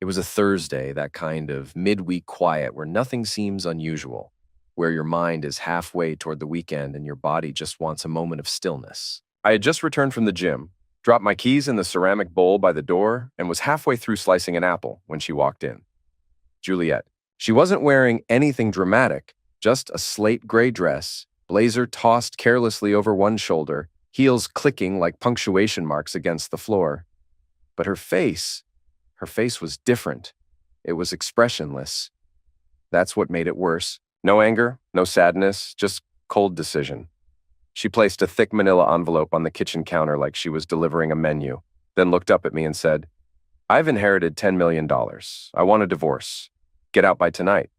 It was a Thursday, that kind of midweek quiet where nothing seems unusual, where your mind is halfway toward the weekend and your body just wants a moment of stillness. I had just returned from the gym, dropped my keys in the ceramic bowl by the door, and was halfway through slicing an apple when she walked in. Juliet. She wasn't wearing anything dramatic, just a slate gray dress, blazer tossed carelessly over one shoulder, heels clicking like punctuation marks against the floor. But her face was different. It was expressionless. That's what made it worse. No anger, no sadness, just cold decision. She placed a thick manila envelope on the kitchen counter like she was delivering a menu, then looked up at me and said, "I've inherited $10 million. I want a divorce. Get out by tonight."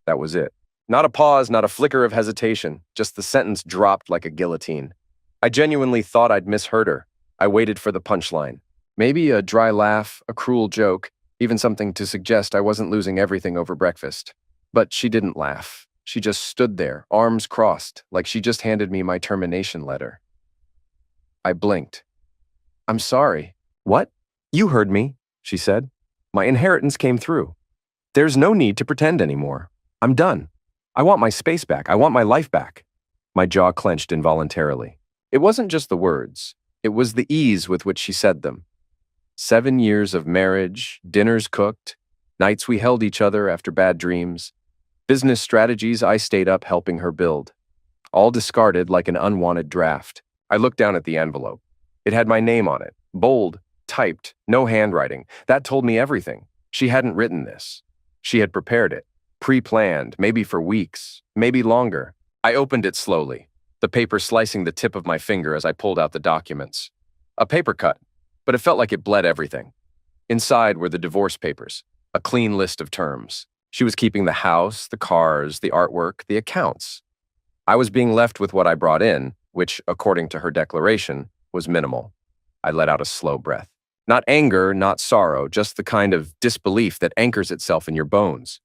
That was it. Not a pause, not a flicker of hesitation, just the sentence dropped like a guillotine. I genuinely thought I'd misheard her. I waited for the punchline. Maybe a dry laugh, a cruel joke, even something to suggest I wasn't losing everything over breakfast. But she didn't laugh. She just stood there, arms crossed, like she just handed me my termination letter. I blinked. "I'm sorry." "What?" "You heard me," she said. "My inheritance came through. There's no need to pretend anymore. I'm done. I want my space back. I want my life back." My jaw clenched involuntarily. It wasn't just the words. It was the ease with which she said them. 7 years of marriage, dinners cooked, nights we held each other after bad dreams, business strategies I stayed up helping her build. All discarded like an unwanted draft. I looked down at the envelope. It had my name on it, bold, typed, no handwriting. That told me everything. She hadn't written this. She had prepared it, pre-planned, maybe for weeks, maybe longer. I opened it slowly, the paper slicing the tip of my finger as I pulled out the documents. A paper cut, but it felt like it bled everything. Inside were the divorce papers, a clean list of terms. She was keeping the house, the cars, the artwork, the accounts. I was being left with what I brought in, which, according to her declaration, was minimal. I let out a slow breath. Not anger, not sorrow, just the kind of disbelief that anchors itself in your bones.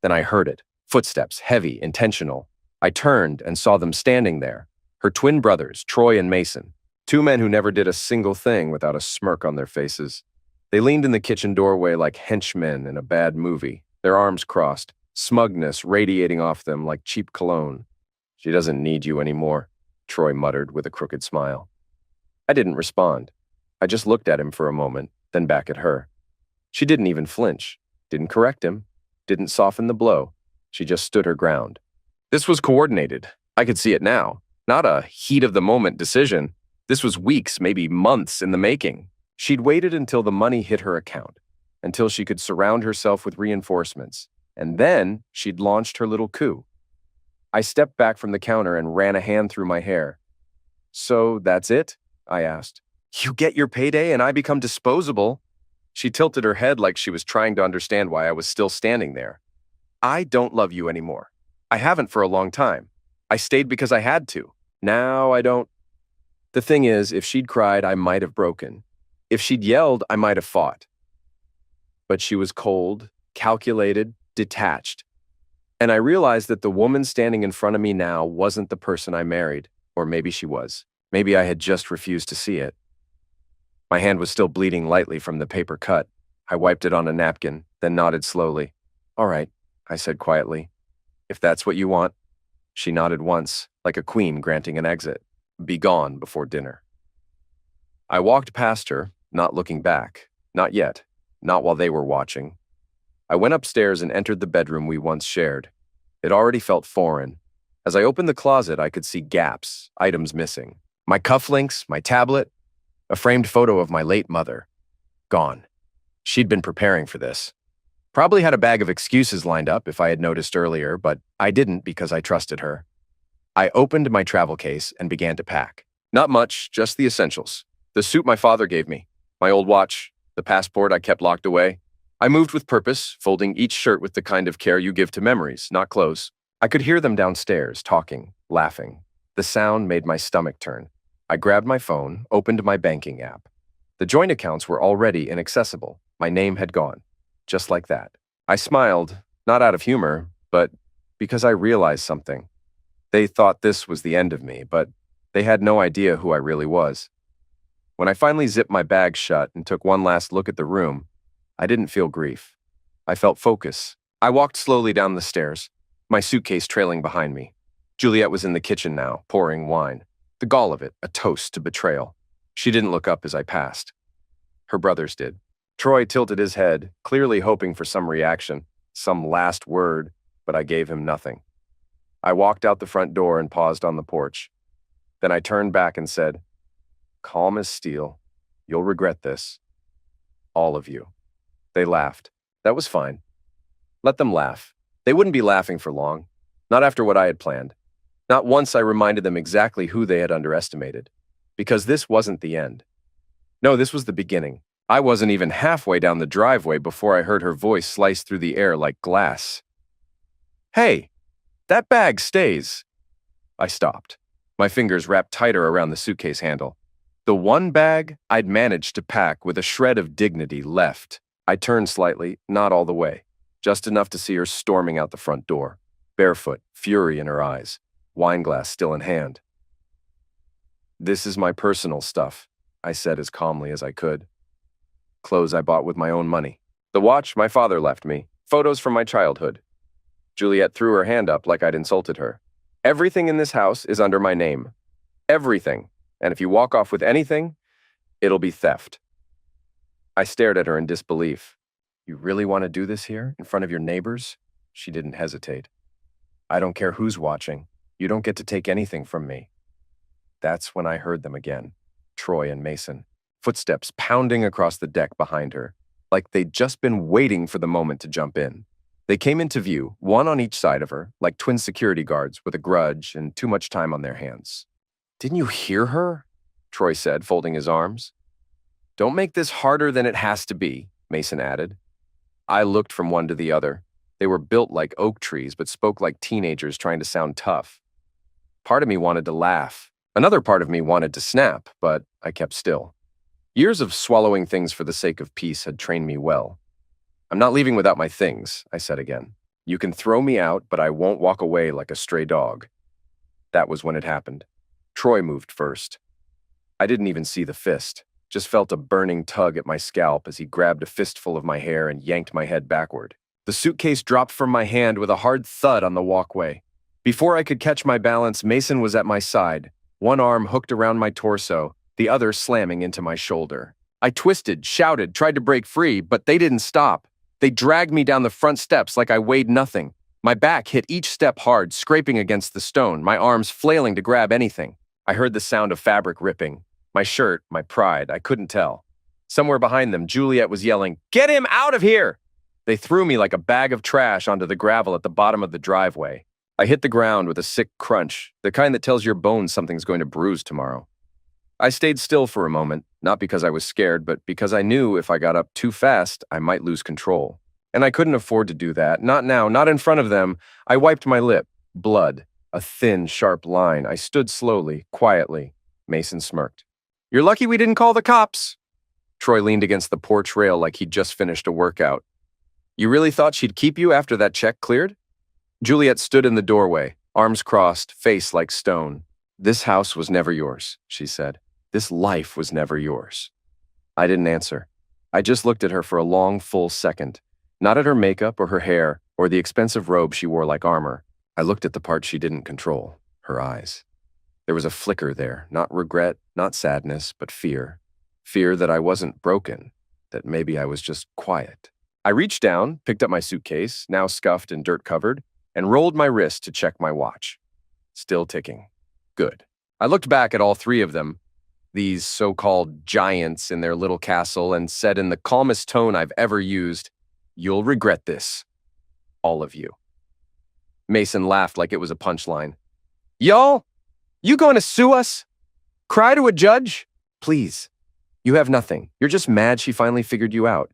Then I heard it. Footsteps, heavy, intentional. I turned and saw them standing there. Her twin brothers, Troy and Mason. 2 men who never did a single thing without a smirk on their faces. They leaned in the kitchen doorway like henchmen in a bad movie, their arms crossed, smugness radiating off them like cheap cologne. "She doesn't need you anymore," Troy muttered with a crooked smile. I didn't respond. I just looked at him for a moment, then back at her. She didn't even flinch, didn't correct him, didn't soften the blow. She just stood her ground. This was coordinated. I could see it now. Not a heat-of-the-moment decision. This was weeks, maybe months in the making. She'd waited until the money hit her account, until she could surround herself with reinforcements, and then she'd launched her little coup. I stepped back from the counter and ran a hand through my hair. "So that's it?" I asked. "You get your payday and I become disposable?" She tilted her head like she was trying to understand why I was still standing there. "I don't love you anymore. I haven't for a long time. I stayed because I had to. Now I don't." The thing is, if she'd cried, I might have broken. If she'd yelled, I might have fought. But she was cold, calculated, detached. And I realized that the woman standing in front of me now wasn't the person I married. Or maybe she was. Maybe I had just refused to see it. My hand was still bleeding lightly from the paper cut. I wiped it on a napkin, then nodded slowly. "All right," I said quietly. "If that's what you want." She nodded once, like a queen granting an exit. "Be gone before dinner." I walked past her, not looking back. Not yet. Not while they were watching. I went upstairs and entered the bedroom we once shared. It already felt foreign. As I opened the closet, I could see gaps, items missing. My cufflinks, my tablet, a framed photo of my late mother. Gone. She'd been preparing for this. Probably had a bag of excuses lined up if I had noticed earlier, but I didn't because I trusted her. I opened my travel case and began to pack. Not much, just the essentials. The suit my father gave me, my old watch, the passport I kept locked away. I moved with purpose, folding each shirt with the kind of care you give to memories, not clothes. I could hear them downstairs, talking, laughing. The sound made my stomach turn. I grabbed my phone, opened my banking app. The joint accounts were already inaccessible. My name had gone. Just like that. I smiled, not out of humor, but because I realized something. They thought this was the end of me, but they had no idea who I really was. When I finally zipped my bag shut and took one last look at the room, I didn't feel grief. I felt focus. I walked slowly down the stairs, my suitcase trailing behind me. Juliet was in the kitchen now, pouring wine. The gall of it, a toast to betrayal. She didn't look up as I passed. Her brothers did. Troy tilted his head, clearly hoping for some reaction, some last word, but I gave him nothing. I walked out the front door and paused on the porch. Then I turned back and said, "Calm as steel. You'll regret this. All of you." They laughed. That was fine. Let them laugh. They wouldn't be laughing for long. Not after what I had planned. Not once I reminded them exactly who they had underestimated. Because this wasn't the end. No, this was the beginning. I wasn't even halfway down the driveway before I heard her voice slice through the air like glass. "Hey, that bag stays." I stopped, my fingers wrapped tighter around the suitcase handle. The one bag I'd managed to pack with a shred of dignity left. I turned slightly, not all the way, just enough to see her storming out the front door, barefoot, fury in her eyes, wineglass still in hand. "This is my personal stuff," I said as calmly as I could. "Clothes I bought with my own money. The watch my father left me. Photos from my childhood." Juliet threw her hand up like I'd insulted her. "Everything in this house is under my name. Everything. And if you walk off with anything, it'll be theft." I stared at her in disbelief. "You really want to do this here, in front of your neighbors?" She didn't hesitate. "I don't care who's watching. You don't get to take anything from me." That's when I heard them again, Troy and Mason, footsteps pounding across the deck behind her, like they'd just been waiting for the moment to jump in. They came into view, one on each side of her, like twin security guards with a grudge and too much time on their hands. "Didn't you hear her?" Troy said, folding his arms. "Don't make this harder than it has to be," Mason added. I looked from one to the other. They were built like oak trees, but spoke like teenagers trying to sound tough. Part of me wanted to laugh. Another part of me wanted to snap, but I kept still. Years of swallowing things for the sake of peace had trained me well. "I'm not leaving without my things," I said again. "You can throw me out, but I won't walk away like a stray dog." That was when it happened. Troy moved first. I didn't even see the fist, just felt a burning tug at my scalp as he grabbed a fistful of my hair and yanked my head backward. The suitcase dropped from my hand with a hard thud on the walkway. Before I could catch my balance, Mason was at my side, one arm hooked around my torso, the other slamming into my shoulder. I twisted, shouted, tried to break free, but they didn't stop. They dragged me down the front steps like I weighed nothing. My back hit each step hard, scraping against the stone, my arms flailing to grab anything. I heard the sound of fabric ripping. My shirt, my pride, I couldn't tell. Somewhere behind them, Juliet was yelling, "Get him out of here!" They threw me like a bag of trash onto the gravel at the bottom of the driveway. I hit the ground with a sick crunch, the kind that tells your bones something's going to bruise tomorrow. I stayed still for a moment, not because I was scared, but because I knew if I got up too fast, I might lose control. And I couldn't afford to do that, not now, not in front of them. I wiped my lip. Blood. A thin, sharp line. I stood slowly, quietly. Mason smirked. "You're lucky we didn't call the cops." Troy leaned against the porch rail like he'd just finished a workout. "You really thought she'd keep you after that check cleared?" Juliet stood in the doorway, arms crossed, face like stone. "This house was never yours," she said. "This life was never yours." I didn't answer. I just looked at her for a long, full second. Not at her makeup or her hair or the expensive robe she wore like armor. I looked at the part she didn't control, her eyes. There was a flicker there, not regret, not sadness, but fear. Fear that I wasn't broken, that maybe I was just quiet. I reached down, picked up my suitcase, now scuffed and dirt-covered, and rolled my wrist to check my watch. Still ticking. Good. I looked back at all three of them, these so-called giants in their little castle, and said in the calmest tone I've ever used, "You'll regret this. All of you." Mason laughed like it was a punchline. "Y'all? You going to sue us? Cry to a judge? Please. You have nothing. You're just mad she finally figured you out."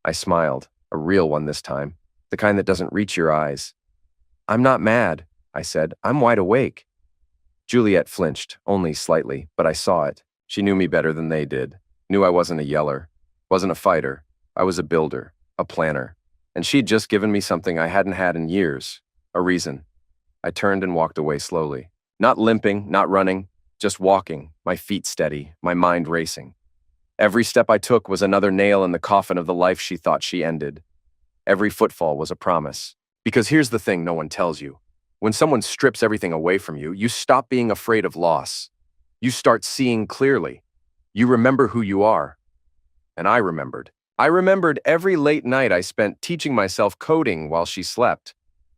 I smiled, a real one this time, the kind that doesn't reach your eyes. "I'm not mad," I said. "I'm wide awake." Juliet flinched, only slightly, but I saw it. She knew me better than they did. Knew I wasn't a yeller, wasn't a fighter. I was a builder, a planner. And she'd just given me something I hadn't had in years, a reason. I turned and walked away slowly. Not limping, not running, just walking, my feet steady, my mind racing. Every step I took was another nail in the coffin of the life she thought she ended. Every footfall was a promise. Because here's the thing no one tells you. When someone strips everything away from you, you stop being afraid of loss. You start seeing clearly. You remember who you are. And I remembered. I remembered every late night I spent teaching myself coding while she slept.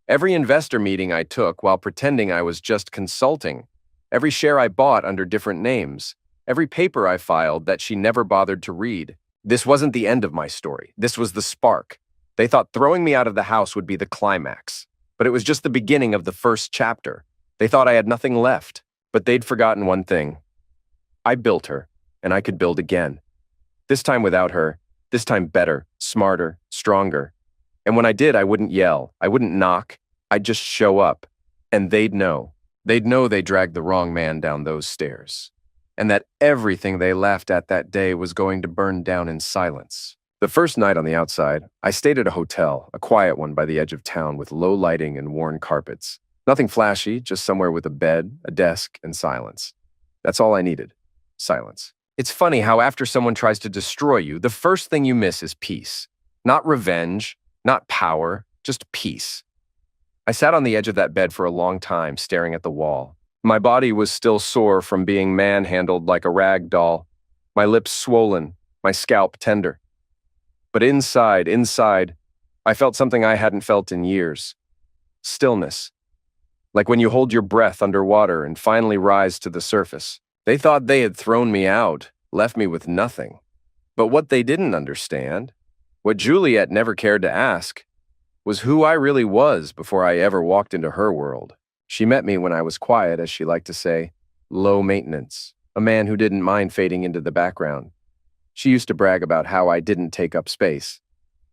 Every investor meeting I took while pretending I was just consulting. Every share I bought under different names. Every paper I filed that she never bothered to read. This wasn't the end of my story. This was the spark. They thought throwing me out of the house would be the climax. But it was just the beginning of the first chapter. They thought I had nothing left. But they'd forgotten one thing. I built her, and I could build again. This time without her, this time better, smarter, stronger. And when I did, I wouldn't yell, I wouldn't knock, I'd just show up. And they'd know. They'd know they dragged the wrong man down those stairs. And that everything they laughed at that day was going to burn down in silence. The first night on the outside, I stayed at a hotel, a quiet one by the edge of town with low lighting and worn carpets. Nothing flashy, just somewhere with a bed, a desk, and silence. That's all I needed. Silence. It's funny how after someone tries to destroy you, the first thing you miss is peace. Not revenge, not power, just peace. I sat on the edge of that bed for a long time, staring at the wall. My body was still sore from being manhandled like a rag doll, my lips swollen, my scalp tender. But inside, I felt something I hadn't felt in years. Stillness. Like when you hold your breath underwater and finally rise to the surface. They thought they had thrown me out, left me with nothing. But what they didn't understand, what Juliet never cared to ask, was who I really was before I ever walked into her world. She met me when I was quiet, as she liked to say, low maintenance, a man who didn't mind fading into the background. She used to brag about how I didn't take up space.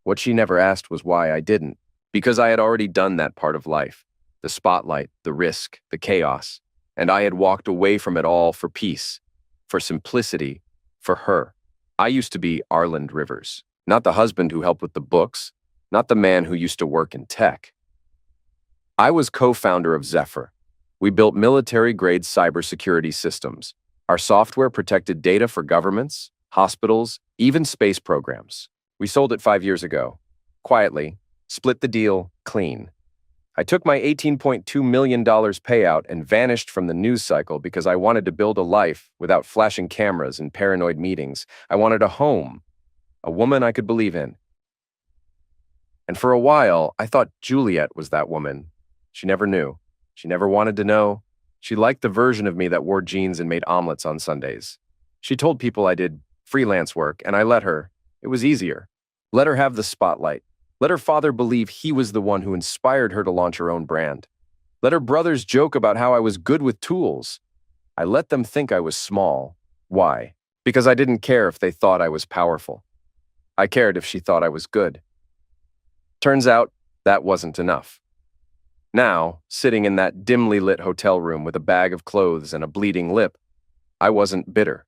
What she never asked was why I didn't, because I had already done that part of life, the spotlight, the risk, the chaos, and I had walked away from it all for peace, for simplicity, for her. I used to be Arland Rivers, not the husband who helped with the books, not the man who used to work in tech. I was co-founder of Zephyr. We built military-grade cybersecurity systems. Our software protected data for governments, hospitals, even space programs. We sold it 5 years ago. Quietly, split the deal, clean. I took my $18.2 million payout and vanished from the news cycle because I wanted to build a life without flashing cameras and paranoid meetings. I wanted a home, a woman I could believe in. And for a while, I thought Juliet was that woman. She never knew. She never wanted to know. She liked the version of me that wore jeans and made omelets on Sundays. She told people I did freelance work, and I let her. It was easier. Let her have the spotlight. Let her father believe he was the one who inspired her to launch her own brand. Let her brothers joke about how I was good with tools. I let them think I was small. Why? Because I didn't care if they thought I was powerful. I cared if she thought I was good. Turns out, that wasn't enough. Now, sitting in that dimly lit hotel room with a bag of clothes and a bleeding lip, I wasn't bitter.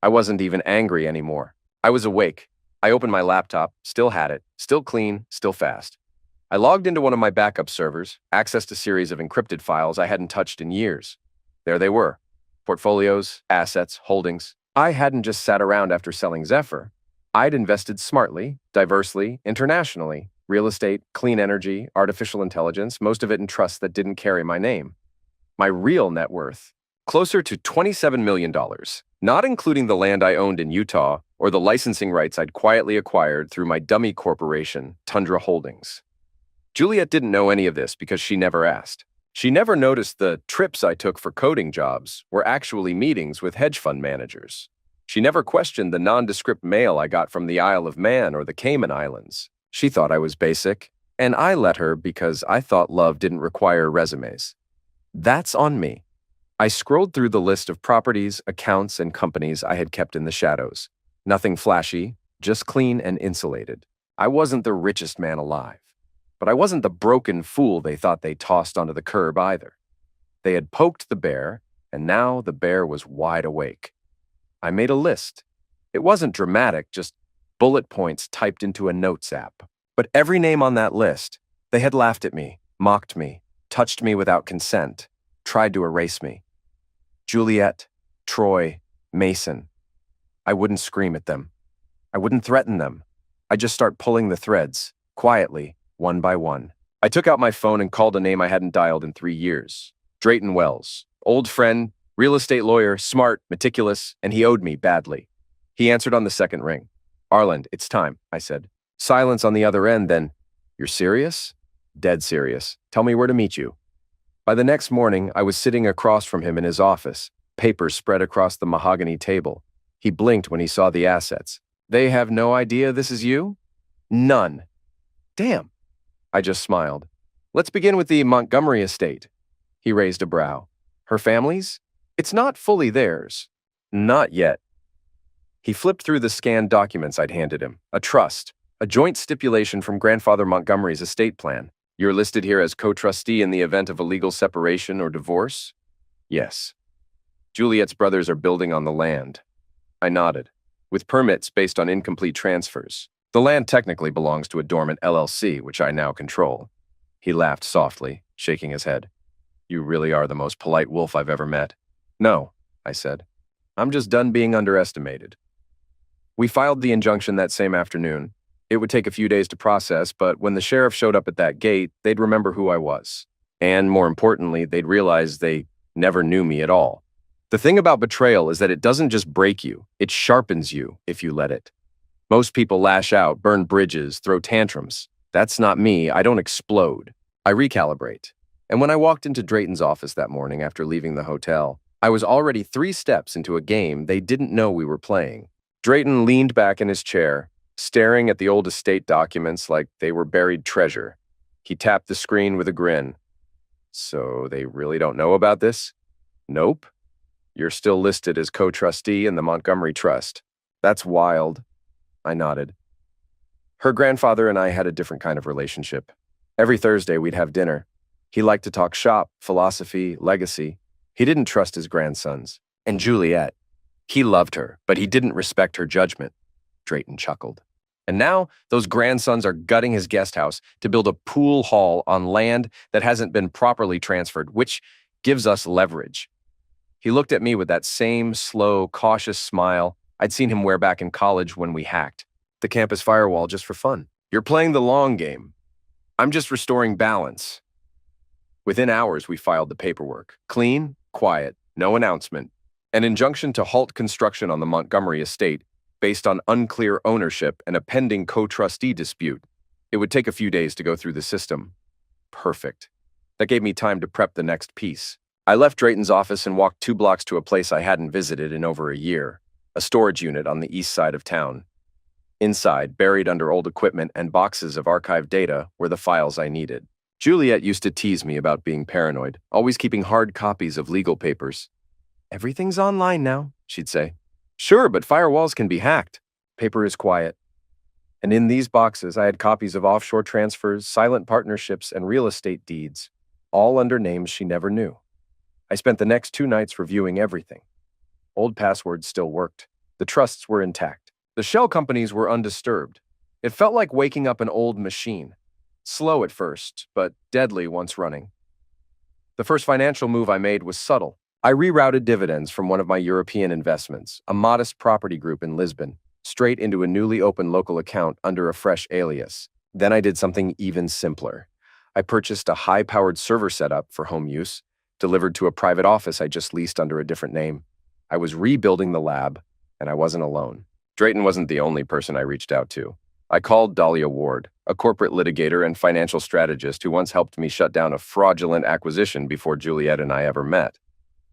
I wasn't even angry anymore. I was awake. I opened my laptop, still had it, still clean, still fast. I logged into one of my backup servers, accessed a series of encrypted files I hadn't touched in years. There they were. Portfolios, assets, holdings. I hadn't just sat around after selling Zephyr. I'd invested smartly, diversely, internationally. Real estate, clean energy, artificial intelligence, most of it in trusts that didn't carry my name. My real net worth, closer to $27 million, not including the land I owned in Utah or the licensing rights I'd quietly acquired through my dummy corporation, Tundra Holdings. Juliet didn't know any of this because she never asked. She never noticed the trips I took for coding jobs were actually meetings with hedge fund managers. She never questioned the nondescript mail I got from the Isle of Man or the Cayman Islands. She thought I was basic, and I let her because I thought love didn't require resumes. That's on me. I scrolled through the list of properties, accounts, and companies I had kept in the shadows. Nothing flashy, just clean and insulated. I wasn't the richest man alive, but I wasn't the broken fool they thought they tossed onto the curb either. They had poked the bear, and now the bear was wide awake. I made a list. It wasn't dramatic, just bullet points typed into a notes app. But every name on that list, they had laughed at me, mocked me, touched me without consent, tried to erase me. Juliet, Troy, Mason. I wouldn't scream at them. I wouldn't threaten them. I'd just start pulling the threads, quietly, one by one. I took out my phone and called a name I hadn't dialed in 3 years. Drayton Wells. Old friend, real estate lawyer, smart, meticulous, and he owed me badly. He answered on the second ring. "Arland, it's time," I said. Silence on the other end, then, "You're serious?" "Dead serious. Tell me where to meet you." By the next morning, I was sitting across from him in his office, papers spread across the mahogany table. He blinked when he saw the assets. "They have no idea this is you?" "None." "Damn." I just smiled. "Let's begin with the Montgomery estate." He raised a brow. "Her family's? It's not fully theirs." "Not yet." He flipped through the scanned documents I'd handed him. A trust, a joint stipulation from Grandfather Montgomery's estate plan. "You're listed here as co-trustee in the event of a legal separation or divorce?" "Yes." "Juliet's brothers are building on the land." I nodded. "With permits based on incomplete transfers. The land technically belongs to a dormant LLC, which I now control." He laughed softly, shaking his head. "You really are the most polite wolf I've ever met." "No," I said. "I'm just done being underestimated." We filed the injunction that same afternoon. It would take a few days to process, but when the sheriff showed up at that gate, they'd remember who I was. And more importantly, they'd realize they never knew me at all. The thing about betrayal is that it doesn't just break you, it sharpens you if you let it. Most people lash out, burn bridges, throw tantrums. That's not me. I don't explode. I recalibrate. And when I walked into Drayton's office that morning after leaving the hotel, I was already 3 steps into a game they didn't know we were playing. Drayton leaned back in his chair, staring at the old estate documents like they were buried treasure. He tapped the screen with a grin. "So they really don't know about this?" "Nope. You're still listed as co-trustee in the Montgomery Trust." "That's wild." I nodded. Her grandfather and I had a different kind of relationship. Every Thursday we'd have dinner. He liked to talk shop, philosophy, legacy. He didn't trust his grandsons. And Juliet. He loved her, but he didn't respect her judgment. Drayton chuckled. And now those grandsons are gutting his guest house to build a pool hall on land that hasn't been properly transferred, which gives us leverage. He looked at me with that same slow, cautious smile I'd seen him wear back in college when we hacked the campus firewall just for fun. "You're playing the long game. I'm just restoring balance." Within hours, we filed the paperwork. Clean, quiet, no announcement. An injunction to halt construction on the Montgomery estate based on unclear ownership and a pending co-trustee dispute. It would take a few days to go through the system. Perfect. That gave me time to prep the next piece. I left Drayton's office and walked 2 blocks to a place I hadn't visited in over a year, a storage unit on the east side of town. Inside, buried under old equipment and boxes of archived data, were the files I needed. Juliet used to tease me about being paranoid, always keeping hard copies of legal papers. "Everything's online now," she'd say. "Sure, but firewalls can be hacked." Paper is quiet. And in these boxes, I had copies of offshore transfers, silent partnerships, and real estate deeds, all under names she never knew. I spent the next 2 nights reviewing everything. Old passwords still worked. The trusts were intact. The shell companies were undisturbed. It felt like waking up an old machine. Slow at first, but deadly once running. The first financial move I made was subtle. I rerouted dividends from one of my European investments, a modest property group in Lisbon, straight into a newly opened local account under a fresh alias. Then I did something even simpler. I purchased a high-powered server setup for home use, delivered to a private office I just leased under a different name. I was rebuilding the lab, and I wasn't alone. Drayton wasn't the only person I reached out to. I called Dahlia Ward, a corporate litigator and financial strategist who once helped me shut down a fraudulent acquisition before Juliet and I ever met.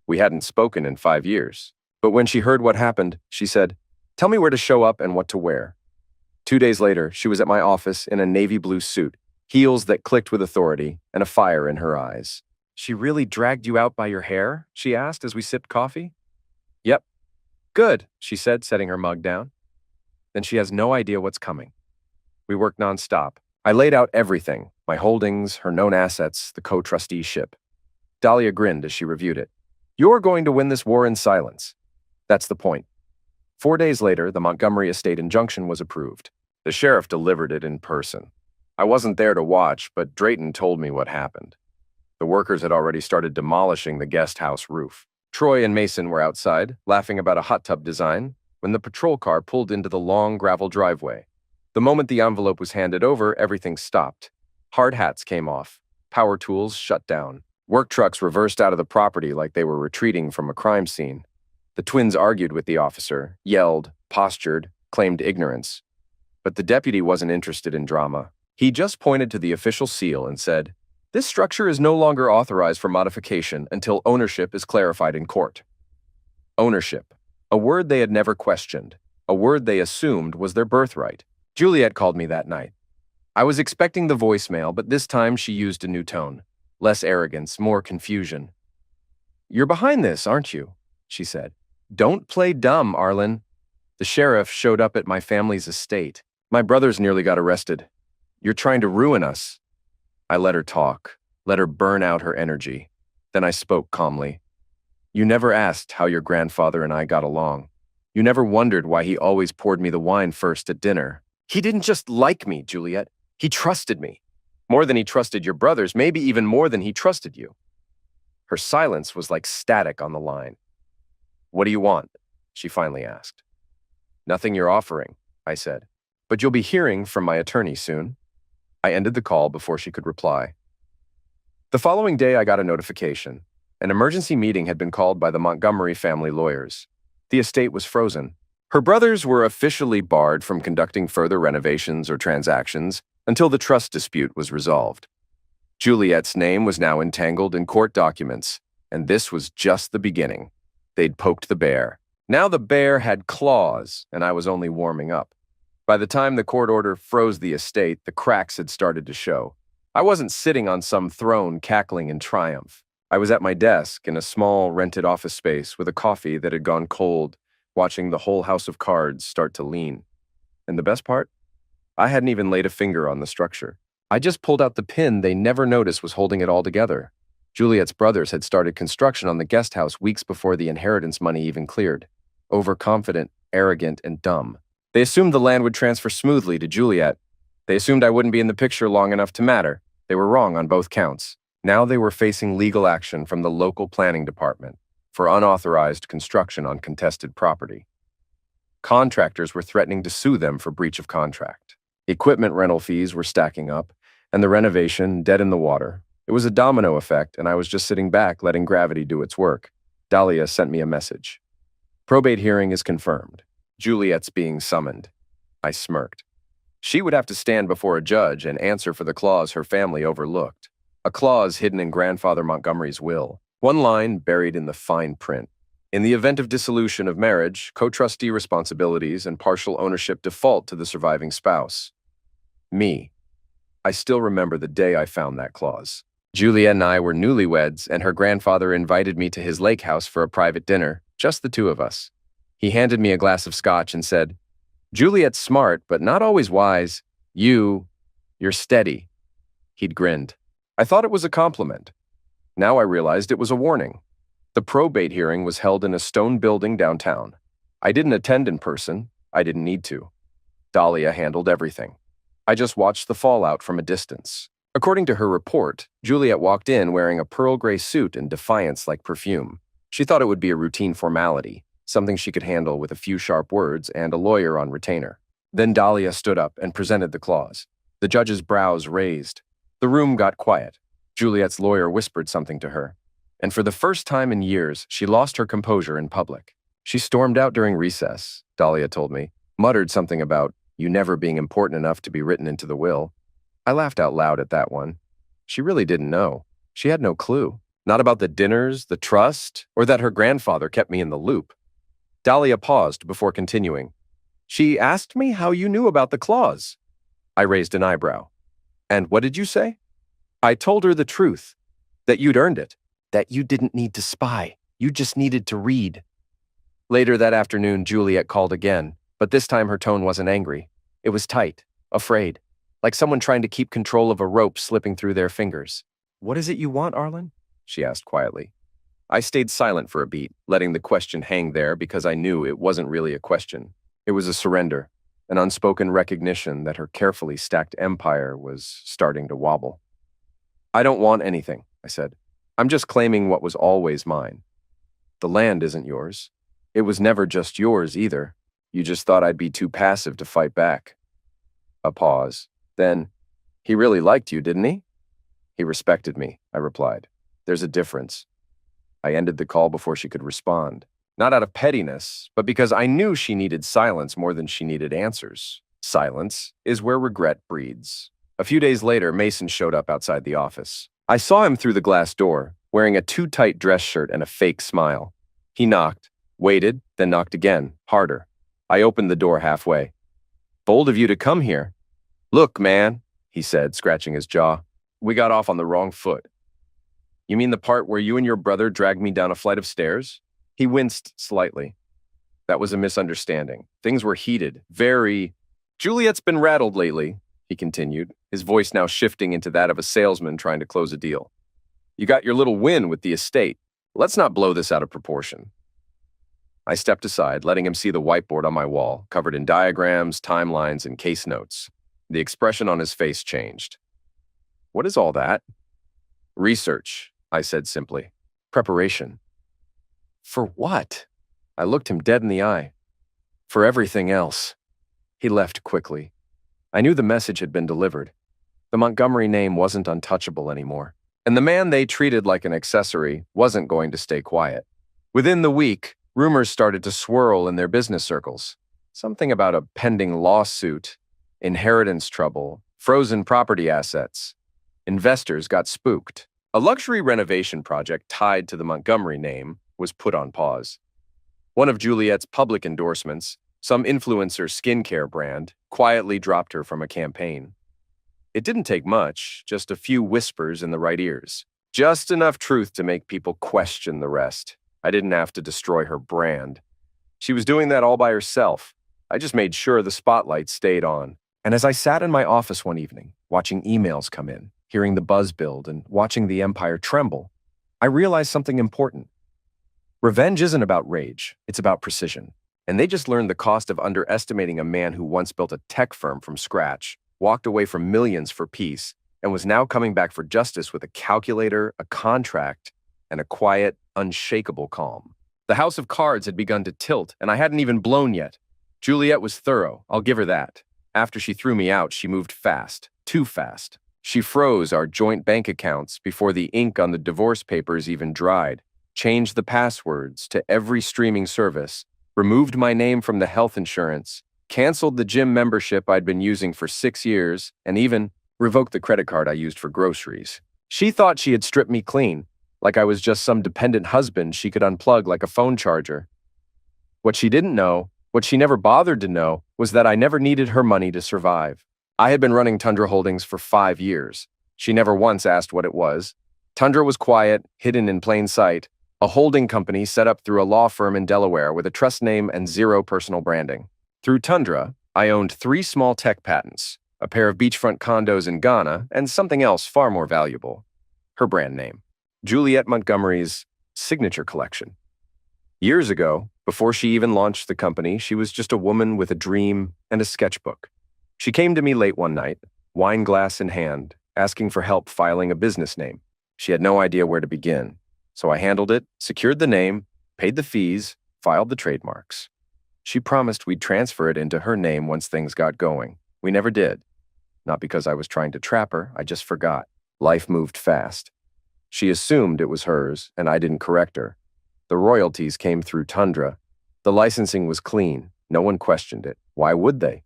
We hadn't spoken in 5 years, but when she heard what happened, she said, "Tell me where to show up and what to wear." 2 days later, she was at my office in a navy blue suit, heels that clicked with authority, and a fire in her eyes. "She really dragged you out by your hair?" she asked as we sipped coffee. "Yep." "Good," she said, setting her mug down. "Then she has no idea what's coming." We worked nonstop. I laid out everything, my holdings, her known assets, the co-trusteeship. Dahlia grinned as she reviewed it. "You're going to win this war in silence." That's the point. 4 days later, the Montgomery estate injunction was approved. The sheriff delivered it in person. I wasn't there to watch, but Drayton told me what happened. The workers had already started demolishing the guest house roof. Troy and Mason were outside, laughing about a hot tub design. when the patrol car pulled into the long gravel driveway. The moment the envelope was handed over, everything stopped. Hard hats came off. Power tools shut down. Work trucks reversed out of the property like they were retreating from a crime scene. The twins argued with the officer, yelled, postured, claimed ignorance. But the deputy wasn't interested in drama. He just pointed to the official seal and said, "This structure is no longer authorized for modification until ownership is clarified in court." Ownership, a word they had never questioned, a word they assumed was their birthright. Juliet called me that night. I was expecting the voicemail, but this time she used a new tone. Less arrogance, more confusion. "You're behind this, aren't you?" she said. "Don't play dumb, Arlen. The sheriff showed up at my family's estate. My brothers nearly got arrested. You're trying to ruin us." I let her talk, let her burn out her energy. Then I spoke calmly. "You never asked how your grandfather and I got along. You never wondered why he always poured me the wine first at dinner. He didn't just like me, Juliet. He trusted me. More than he trusted your brothers, maybe even more than he trusted you." Her silence was like static on the line. "What do you want?" she finally asked. "Nothing you're offering," I said. "But you'll be hearing from my attorney soon." I ended the call before she could reply. The following day, I got a notification. An emergency meeting had been called by the Montgomery family lawyers. The estate was frozen. Her brothers were officially barred from conducting further renovations or transactions until the trust dispute was resolved. Juliet's name was now entangled in court documents, and this was just the beginning. They'd poked the bear. Now the bear had claws, and I was only warming up. By the time the court order froze the estate, the cracks had started to show. I wasn't sitting on some throne cackling in triumph. I was at my desk in a small rented office space with a coffee that had gone cold, watching the whole house of cards start to lean. And the best part? I hadn't even laid a finger on the structure. I just pulled out the pin they never noticed was holding it all together. Juliet's brothers had started construction on the guest house weeks before the inheritance money even cleared. Overconfident, arrogant, and dumb. They assumed the land would transfer smoothly to Juliet. They assumed I wouldn't be in the picture long enough to matter. They were wrong on both counts. Now they were facing legal action from the local planning department for unauthorized construction on contested property. Contractors were threatening to sue them for breach of contract. Equipment rental fees were stacking up, and the renovation dead in the water. It was a domino effect, and I was just sitting back letting gravity do its work. Dahlia sent me a message. "Probate hearing is confirmed. Juliet's being summoned." I smirked. She would have to stand before a judge and answer for the clause her family overlooked. A clause hidden in Grandfather Montgomery's will. One line buried in the fine print. In the event of dissolution of marriage, co-trustee responsibilities and partial ownership default to the surviving spouse. Me. I still remember the day I found that clause. Juliet and I were newlyweds, and her grandfather invited me to his lake house for a private dinner, just the two of us. He handed me a glass of scotch and said, "Juliet's smart, but not always wise. You're steady." He'd grinned. I thought it was a compliment. Now I realized it was a warning. The probate hearing was held in a stone building downtown. I didn't attend in person. I didn't need to. Dahlia handled everything. I just watched the fallout from a distance. According to her report, Juliet walked in wearing a pearl gray suit and defiance like perfume. She thought it would be a routine formality, something she could handle with a few sharp words and a lawyer on retainer. Then Dahlia stood up and presented the clause. The judge's brows raised. The room got quiet. Juliet's lawyer whispered something to her. And for the first time in years, she lost her composure in public. She stormed out during recess, Dahlia told me, muttered something about you never being important enough to be written into the will. I laughed out loud at that one. She really didn't know. She had no clue. Not about the dinners, the trust, or that her grandfather kept me in the loop. Dahlia paused before continuing. "She asked me how you knew about the clause." I raised an eyebrow. "And what did you say?" "I told her the truth, that you'd earned it, that you didn't need to spy, you just needed to read." Later that afternoon, Juliet called again, but this time her tone wasn't angry. It was tight, afraid, like someone trying to keep control of a rope slipping through their fingers. "What is it you want, Arlen?" she asked quietly. I stayed silent for a beat, letting the question hang there because I knew it wasn't really a question. It was a surrender, an unspoken recognition that her carefully stacked empire was starting to wobble. "I don't want anything," I said. "I'm just claiming what was always mine. The land isn't yours. It was never just yours either. You just thought I'd be too passive to fight back. A pause. Then, he really liked you, didn't he? He respected me, I replied. There's a difference. I ended the call before she could respond. Not out of pettiness, but because I knew she needed silence more than she needed answers. Silence is where regret breeds. A few days later, Mason showed up outside the office. I saw him through the glass door, wearing a too-tight dress shirt and a fake smile. He knocked, waited, then knocked again, harder. I opened the door halfway. Bold of you to come here. Look, man, he said, scratching his jaw. We got off on the wrong foot. You mean the part where you and your brother dragged me down a flight of stairs? He winced slightly. That was a misunderstanding. Things were heated, very... Juliet's been rattled lately, he continued, his voice now shifting into that of a salesman trying to close a deal. You got your little win with the estate. Let's not blow this out of proportion. I stepped aside, letting him see the whiteboard on my wall, covered in diagrams, timelines, and case notes. The expression on his face changed. What is all that? Research, I said simply. Preparation. For what? I looked him dead in the eye. For everything else. He left quickly. I knew the message had been delivered. The Montgomery name wasn't untouchable anymore, and the man they treated like an accessory wasn't going to stay quiet. Within the week, rumors started to swirl in their business circles. Something about a pending lawsuit, inheritance trouble, frozen property assets. Investors got spooked. A luxury renovation project tied to the Montgomery name was put on pause. One of Juliet's public endorsements, some influencer skincare brand, quietly dropped her from a campaign. It didn't take much, just a few whispers in the right ears. Just enough truth to make people question the rest. I didn't have to destroy her brand. She was doing that all by herself. I just made sure the spotlight stayed on. And as I sat in my office one evening, watching emails come in, hearing the buzz build, and watching the empire tremble, I realized something important. Revenge isn't about rage, it's about precision. And they just learned the cost of underestimating a man who once built a tech firm from scratch, walked away from millions for peace, and was now coming back for justice with a calculator, a contract, and a quiet, unshakable calm. The house of cards had begun to tilt, and I hadn't even blown yet. Juliet was thorough, I'll give her that. After she threw me out, she moved fast, too fast. She froze our joint bank accounts before the ink on the divorce papers even dried, changed the passwords to every streaming service, removed my name from the health insurance, canceled the gym membership I'd been using for 6 years, and even revoked the credit card I used for groceries. She thought she had stripped me clean, like I was just some dependent husband she could unplug like a phone charger. What she didn't know, what she never bothered to know, was that I never needed her money to survive. I had been running Tundra Holdings for 5 years. She never once asked what it was. Tundra was quiet, hidden in plain sight, a holding company set up through a law firm in Delaware with a trust name and zero personal branding. Through Tundra, I owned 3 small tech patents, a pair of beachfront condos in Ghana, and something else far more valuable. Her brand name. Juliet Montgomery's signature collection. Years ago, before she even launched the company, she was just a woman with a dream and a sketchbook. She came to me late one night, wine glass in hand, asking for help filing a business name. She had no idea where to begin, so I handled it, secured the name, paid the fees, filed the trademarks. She promised we'd transfer it into her name once things got going. We never did. Not because I was trying to trap her, I just forgot. Life moved fast. She assumed it was hers, and I didn't correct her. The royalties came through Tundra. The licensing was clean. No one questioned it. Why would they?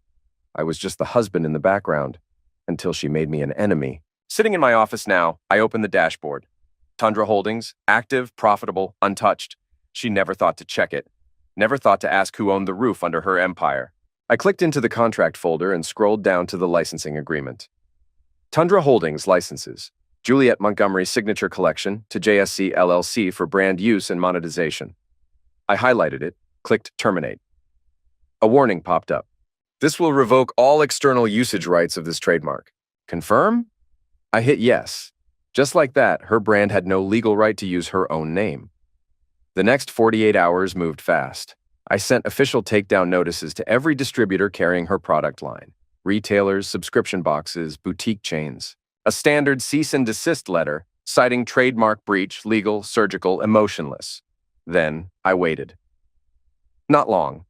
I was just the husband in the background, until she made me an enemy. Sitting in my office now, I opened the dashboard. Tundra Holdings, active, profitable, untouched. She never thought to check it. Never thought to ask who owned the roof under her empire. I clicked into the contract folder and scrolled down to the licensing agreement. Tundra Holdings licenses Juliet Montgomery Signature Collection to JSC LLC for brand use and monetization. I highlighted it, clicked Terminate. A warning popped up. This will revoke all external usage rights of this trademark. Confirm? I hit yes. Just like that, her brand had no legal right to use her own name. The next 48 hours moved fast. I sent official takedown notices to every distributor carrying her product line. Retailers, subscription boxes, boutique chains. A standard cease and desist letter citing trademark breach, legal, surgical, emotionless. Then I waited. Not long.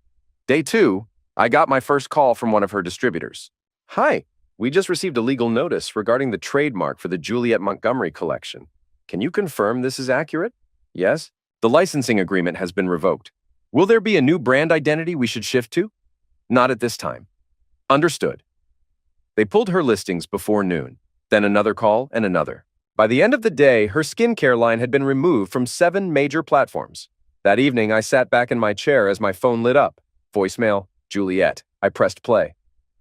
Day 2, I got my first call from one of her distributors. Hi, we just received a legal notice regarding the trademark for the Juliet Montgomery collection. Can you confirm this is accurate? Yes. The licensing agreement has been revoked. Will there be a new brand identity we should shift to? Not at this time. Understood. They pulled her listings before noon, then another call and another. By the end of the day, her skincare line had been removed from 7 major platforms. That evening, I sat back in my chair as my phone lit up. Voicemail, Juliet. I pressed play.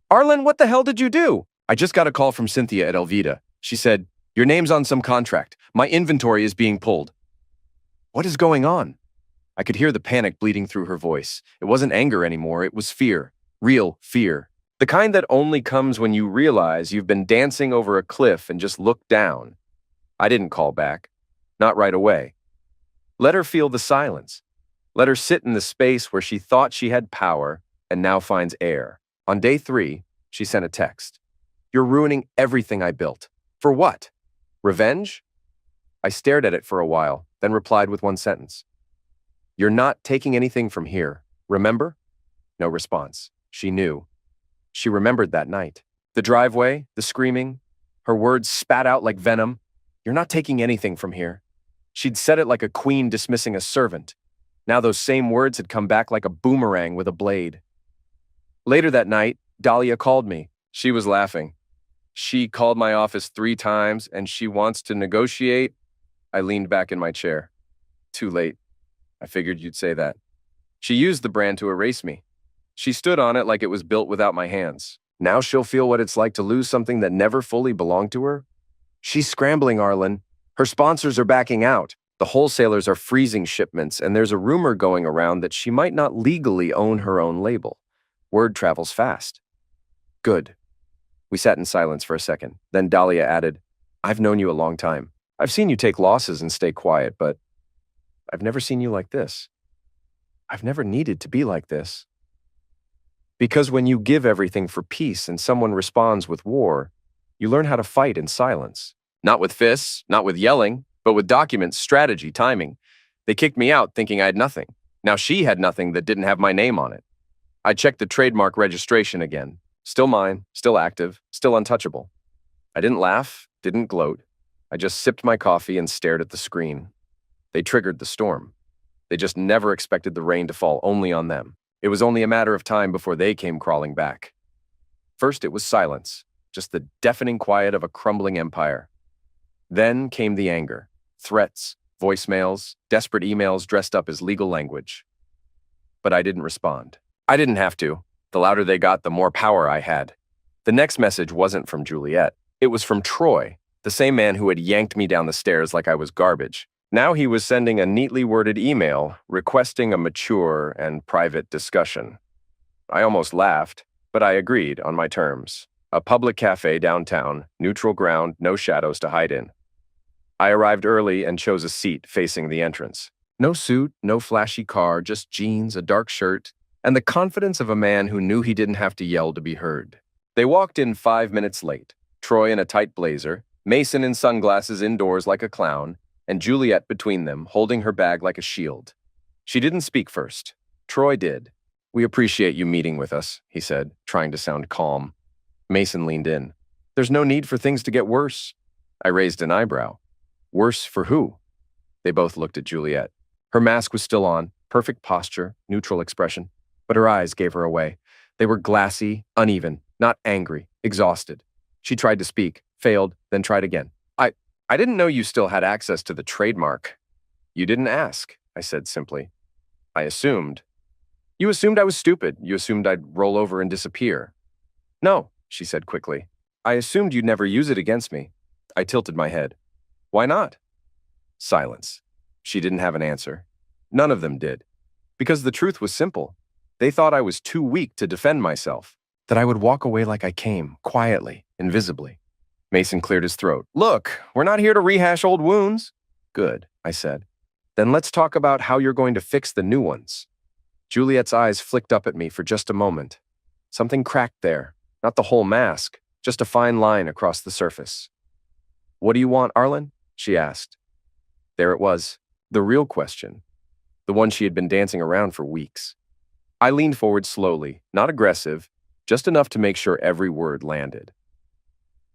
Arlen, what the hell did you do? I just got a call from Cynthia at Elvita. She said, your name's on some contract. My inventory is being pulled. What is going on? I could hear the panic bleeding through her voice. It wasn't anger anymore, it was fear. Real fear. The kind that only comes when you realize you've been dancing over a cliff and just look down. I didn't call back. Not right away. Let her feel the silence. Let her sit in the space where she thought she had power and now finds air. On day 3, she sent a text. You're ruining everything I built. For what? Revenge? I stared at it for a while, then replied with one sentence. You're not taking anything from here, remember? No response. She knew. She remembered that night. The driveway, the screaming, her words spat out like venom. You're not taking anything from here. She'd said it like a queen dismissing a servant. Now those same words had come back like a boomerang with a blade. Later that night, Dahlia called me. She was laughing. She called my office 3 times and she wants to negotiate. I leaned back in my chair. Too late. I figured you'd say that. She used the brand to erase me. She stood on it like it was built without my hands. Now she'll feel what it's like to lose something that never fully belonged to her. She's scrambling, Arlen. Her sponsors are backing out. The wholesalers are freezing shipments, and there's a rumor going around that she might not legally own her own label. Word travels fast. Good. We sat in silence for a second. Then Dahlia added, I've known you a long time. I've seen you take losses and stay quiet, but I've never seen you like this. I've never needed to be like this. Because when you give everything for peace and someone responds with war, you learn how to fight in silence. Not with fists, not with yelling, but with documents, strategy, timing. They kicked me out thinking I had nothing. Now she had nothing that didn't have my name on it. I checked the trademark registration again. Still mine, still active, still untouchable. I didn't laugh, didn't gloat. I just sipped my coffee and stared at the screen. They triggered the storm. They just never expected the rain to fall only on them. It was only a matter of time before they came crawling back. First, it was silence, just the deafening quiet of a crumbling empire. Then came the anger, threats, voicemails, desperate emails dressed up as legal language. But I didn't respond. I didn't have to. The louder they got, the more power I had. The next message wasn't from Juliet. It was from Troy, the same man who had yanked me down the stairs like I was garbage. Now he was sending a neatly worded email requesting a mature and private discussion. I almost laughed, but I agreed on my terms. A public cafe downtown, neutral ground, no shadows to hide in. I arrived early and chose a seat facing the entrance. No suit, no flashy car, just jeans, a dark shirt, and the confidence of a man who knew he didn't have to yell to be heard. They walked in 5 minutes late. Troy in a tight blazer, Mason in sunglasses indoors like a clown, and Juliet between them, holding her bag like a shield. She didn't speak first. Troy did. We appreciate you meeting with us, he said, trying to sound calm. Mason leaned in. There's no need for things to get worse. I raised an eyebrow. Worse for who? They both looked at Juliet. Her mask was still on, perfect posture, neutral expression, but her eyes gave her away. They were glassy, uneven, not angry, exhausted. She tried to speak, failed, then tried again. I didn't know you still had access to the trademark. You didn't ask, I said simply. I assumed. You assumed I was stupid. You assumed I'd roll over and disappear. No, she said quickly. I assumed you'd never use it against me. I tilted my head. Why not? Silence. She didn't have an answer. None of them did. Because the truth was simple. They thought I was too weak to defend myself, that I would walk away like I came, quietly, invisibly. Mason cleared his throat. Look, we're not here to rehash old wounds. Good, I said. Then let's talk about how you're going to fix the new ones. Juliet's eyes flicked up at me for just a moment. Something cracked there, not the whole mask, just a fine line across the surface. What do you want, Arlen? She asked. There it was, the real question, the one she had been dancing around for weeks. I leaned forward slowly, not aggressive, just enough to make sure every word landed.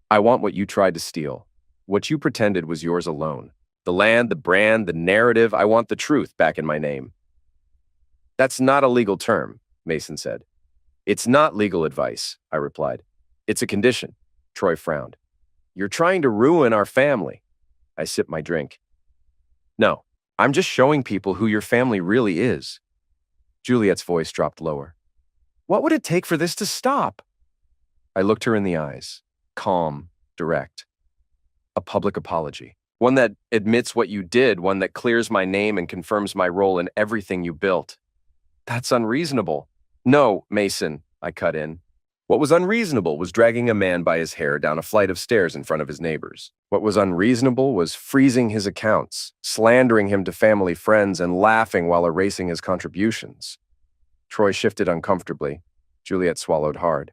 I want what you tried to steal, what you pretended was yours alone. The land, the brand, the narrative, I want the truth back in my name. That's not a legal term, Mason said. It's not legal advice, I replied. It's a condition. Troy frowned. You're trying to ruin our family. I sipped my drink. No, I'm just showing people who your family really is. Juliet's voice dropped lower. What would it take for this to stop? I looked her in the eyes, calm, direct. A public apology. One that admits what you did, one that clears my name and confirms my role in everything you built. That's unreasonable. No, Mason, I cut in. What was unreasonable was dragging a man by his hair down a flight of stairs in front of his neighbors. What was unreasonable was freezing his accounts, slandering him to family friends, and laughing while erasing his contributions. Troy shifted uncomfortably. Juliet swallowed hard.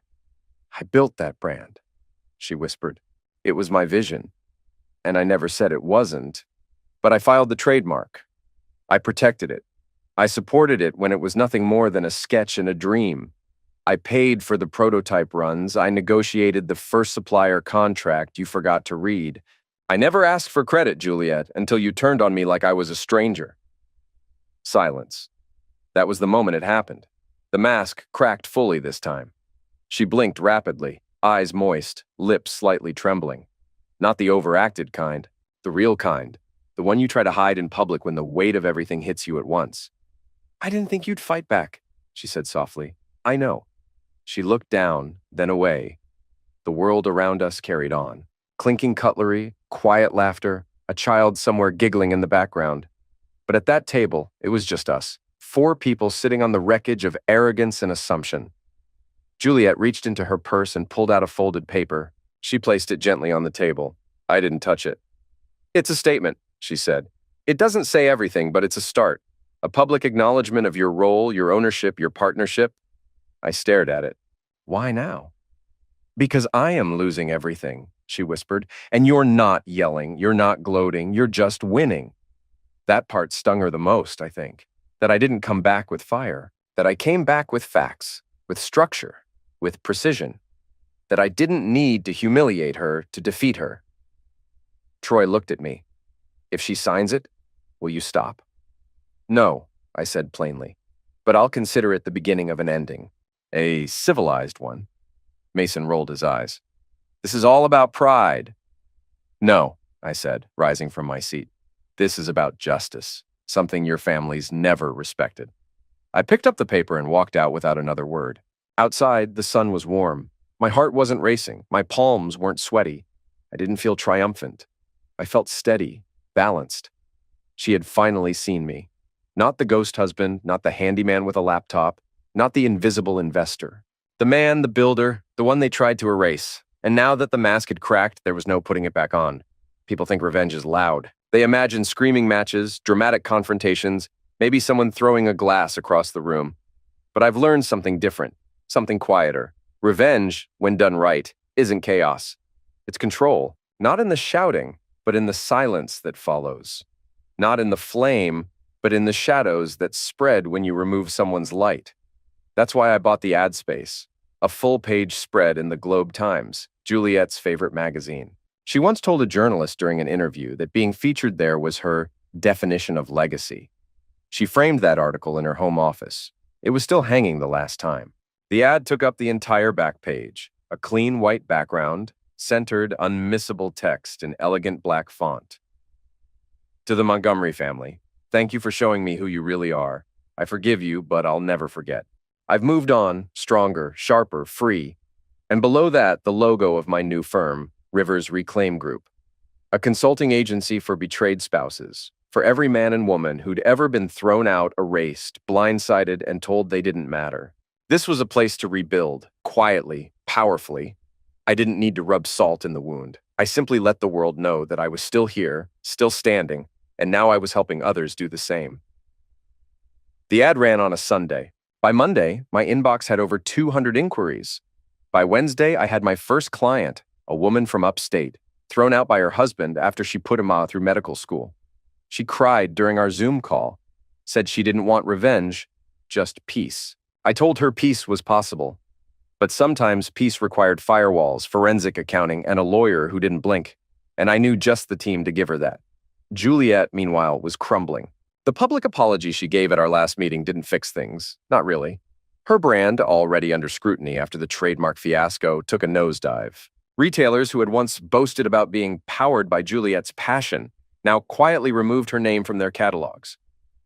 I built that brand, she whispered. It was my vision. And I never said it wasn't. But I filed the trademark. I protected it. I supported it when it was nothing more than a sketch and a dream. I paid for the prototype runs. I negotiated the first supplier contract you forgot to read. I never asked for credit, Juliet, until you turned on me like I was a stranger. Silence. That was the moment it happened. The mask cracked fully this time. She blinked rapidly, eyes moist, lips slightly trembling. Not the overacted kind, the real kind, the one you try to hide in public when the weight of everything hits you at once. I didn't think you'd fight back, she said softly. I know. She looked down, then away. The world around us carried on. Clinking cutlery, quiet laughter, a child somewhere giggling in the background. But at that table, it was just us. 4 people sitting on the wreckage of arrogance and assumption. Juliet reached into her purse and pulled out a folded paper. She placed it gently on the table. I didn't touch it. It's a statement, she said. It doesn't say everything, but it's a start. A public acknowledgement of your role, your ownership, your partnership. I stared at it. Why now? Because I am losing everything, she whispered, and you're not yelling, you're not gloating, you're just winning. That part stung her the most, I think. That I didn't come back with fire. That I came back with facts, with structure, with precision. That I didn't need to humiliate her to defeat her. Troy looked at me. If she signs it, will you stop? No, I said plainly, but I'll consider it the beginning of an ending. A civilized one. Mason rolled his eyes. This is all about pride. No, I said, rising from my seat. This is about justice, something your family's never respected. I picked up the paper and walked out without another word. Outside, the sun was warm. My heart wasn't racing. My palms weren't sweaty. I didn't feel triumphant. I felt steady, balanced. She had finally seen me. Not the ghost husband, not the handyman with a laptop, not the invisible investor. The man, the builder, the one they tried to erase. And now that the mask had cracked, there was no putting it back on. People think revenge is loud. They imagine screaming matches, dramatic confrontations, maybe someone throwing a glass across the room. But I've learned something different, something quieter. Revenge, when done right, isn't chaos. It's control, not in the shouting, but in the silence that follows. Not in the flame, but in the shadows that spread when you remove someone's light. That's why I bought the ad space, a full-page spread in the Globe Times, Juliet's favorite magazine. She once told a journalist during an interview that being featured there was her definition of legacy. She framed that article in her home office. It was still hanging the last time. The ad took up the entire back page, a clean white background, centered, unmissable text in elegant black font. To the Montgomery family, thank you for showing me who you really are. I forgive you, but I'll never forget. I've moved on, stronger, sharper, free. And below that, the logo of my new firm, Rivers Reclaim Group, a consulting agency for betrayed spouses, for every man and woman who'd ever been thrown out, erased, blindsided, and told they didn't matter. This was a place to rebuild, quietly, powerfully. I didn't need to rub salt in the wound. I simply let the world know that I was still here, still standing, and now I was helping others do the same. The ad ran on a Sunday. By Monday, my inbox had over 200 inquiries. By Wednesday, I had my first client, a woman from upstate, thrown out by her husband after she put him through medical school. She cried during our Zoom call, said she didn't want revenge, just peace. I told her peace was possible, but sometimes peace required firewalls, forensic accounting, and a lawyer who didn't blink, and I knew just the team to give her that. Juliet, meanwhile, was crumbling. The public apology she gave at our last meeting didn't fix things, not really. Her brand, already under scrutiny after the trademark fiasco, took a nosedive. Retailers who had once boasted about being powered by Juliet's passion now quietly removed her name from their catalogs.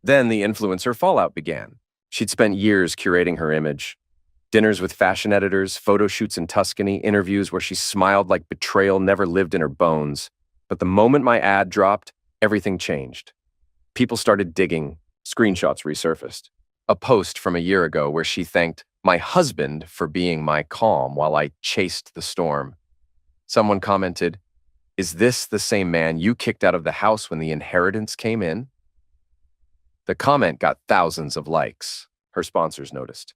Then the influencer fallout began. She'd spent years curating her image. Dinners with fashion editors, photo shoots in Tuscany, interviews where she smiled like betrayal never lived in her bones. But the moment my ad dropped, everything changed. People started digging. Screenshots resurfaced. A post from a year ago where she thanked my husband for being my calm while I chased the storm. Someone commented, "Is this the same man you kicked out of the house when the inheritance came in?" The comment got thousands of likes. Her sponsors noticed.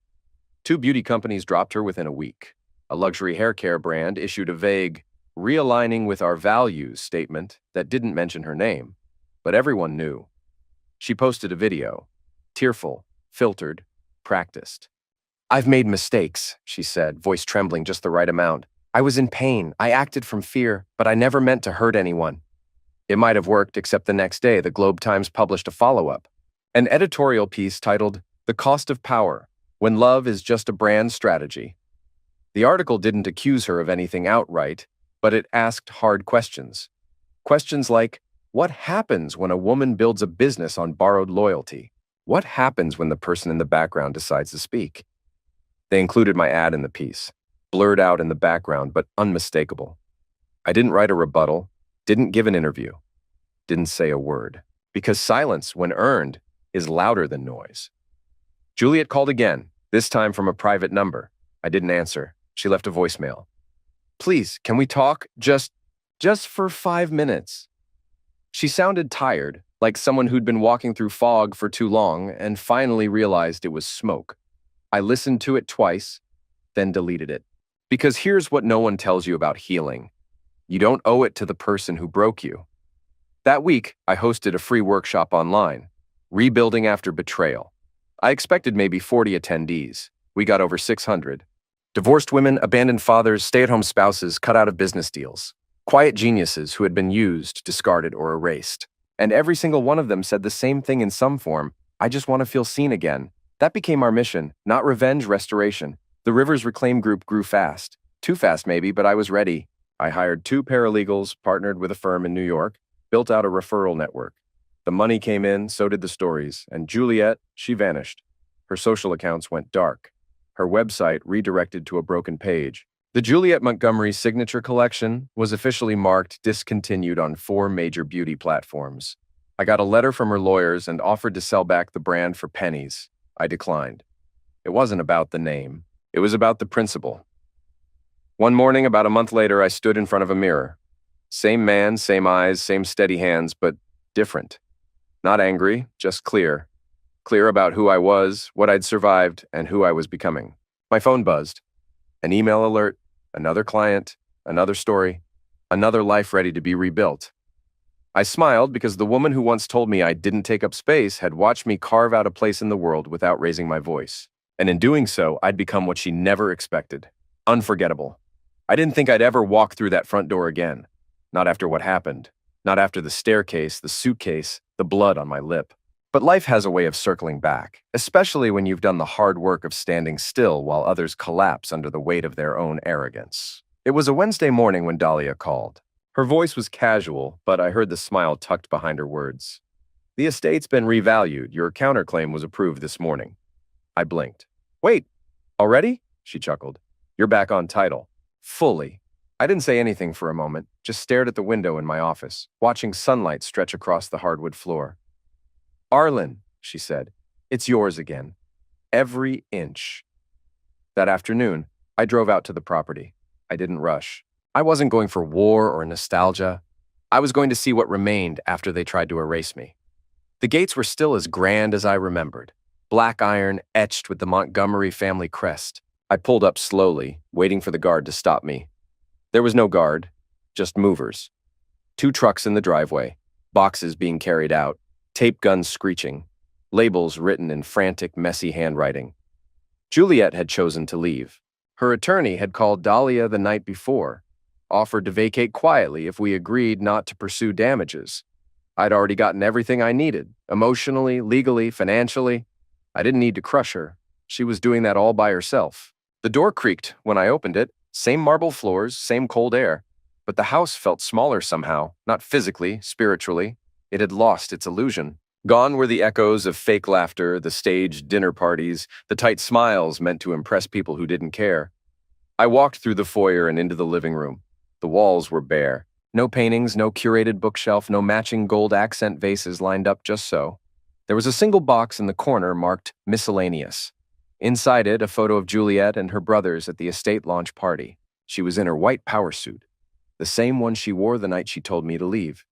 2 beauty companies dropped her within a week. A luxury hair care brand issued a vague, "realigning with our values" statement that didn't mention her name, but everyone knew. She posted a video, tearful, filtered, practiced. "I've made mistakes," she said, voice trembling just the right amount. "I was in pain. I acted from fear, but I never meant to hurt anyone." It might have worked, except the next day the Globe Times published a follow-up. An editorial piece titled, "The Cost of Power, When Love is Just a Brand Strategy." The article didn't accuse her of anything outright, but it asked hard questions. Questions like, what happens when a woman builds a business on borrowed loyalty? What happens when the person in the background decides to speak? They included my ad in the piece, blurred out in the background, but unmistakable. I didn't write a rebuttal, didn't give an interview, didn't say a word, because silence, when earned, is louder than noise. Juliet called again, this time from a private number. I didn't answer. She left a voicemail. "Please, can we talk? Just for 5 minutes." She sounded tired, like someone who'd been walking through fog for too long and finally realized it was smoke. I listened to it twice, then deleted it. Because here's what no one tells you about healing. You don't owe it to the person who broke you. That week, I hosted a free workshop online, Rebuilding After Betrayal. I expected maybe 40 attendees. We got over 600. Divorced women, abandoned fathers, stay-at-home spouses cut out of business deals. Quiet geniuses who had been used, discarded, or erased. And every single one of them said the same thing in some form: "I just want to feel seen again." That became our mission, not revenge, restoration. The Rivers Reclaim group grew fast. Too fast maybe, but I was ready. I hired 2 paralegals, partnered with a firm in New York, built out a referral network. The money came in, so did the stories, and Juliet, she vanished. Her social accounts went dark. Her website redirected to a broken page. The Juliet Montgomery signature collection was officially marked discontinued on 4 major beauty platforms. I got a letter from her lawyers and offered to sell back the brand for pennies. I declined. It wasn't about the name. It was about the principle. One morning, about a month later, I stood in front of a mirror. Same man, same eyes, same steady hands, but different. Not angry, just clear. Clear about who I was, what I'd survived, and who I was becoming. My phone buzzed. An email alert, another client, another story, another life ready to be rebuilt. I smiled because the woman who once told me I didn't take up space had watched me carve out a place in the world without raising my voice. And in doing so, I'd become what she never expected. Unforgettable. I didn't think I'd ever walk through that front door again. Not after what happened. Not after the staircase, the suitcase, the blood on my lip. But life has a way of circling back, especially when you've done the hard work of standing still while others collapse under the weight of their own arrogance. It was a Wednesday morning when Dahlia called. Her voice was casual, but I heard the smile tucked behind her words. "The estate's been revalued. Your counterclaim was approved this morning." I blinked. "Wait, already?" She chuckled. "You're back on title." Fully. I didn't say anything for a moment, just stared at the window in my office, watching sunlight stretch across the hardwood floor. "Arlen," she said, "it's yours again. Every inch." That afternoon, I drove out to the property. I didn't rush. I wasn't going for war or nostalgia. I was going to see what remained after they tried to erase me. The gates were still as grand as I remembered. Black iron etched with the Montgomery family crest. I pulled up slowly, waiting for the guard to stop me. There was no guard, just movers. 2 trucks in the driveway, boxes being carried out, tape guns screeching, labels written in frantic, messy handwriting. Juliet had chosen to leave. Her attorney had called Dahlia the night before, offered to vacate quietly if we agreed not to pursue damages. I'd already gotten everything I needed, emotionally, legally, financially. I didn't need to crush her. She was doing that all by herself. The door creaked when I opened it, same marble floors, same cold air. But the house felt smaller somehow, not physically, spiritually. It had lost its illusion. Gone were the echoes of fake laughter, the staged dinner parties, the tight smiles meant to impress people who didn't care. I walked through the foyer and into the living room. The walls were bare. No paintings, no curated bookshelf, no matching gold accent vases lined up just so. There was a single box in the corner marked Miscellaneous. Inside it, a photo of Juliet and her brothers at the estate launch party. She was in her white power suit, the same one she wore the night she told me to leave.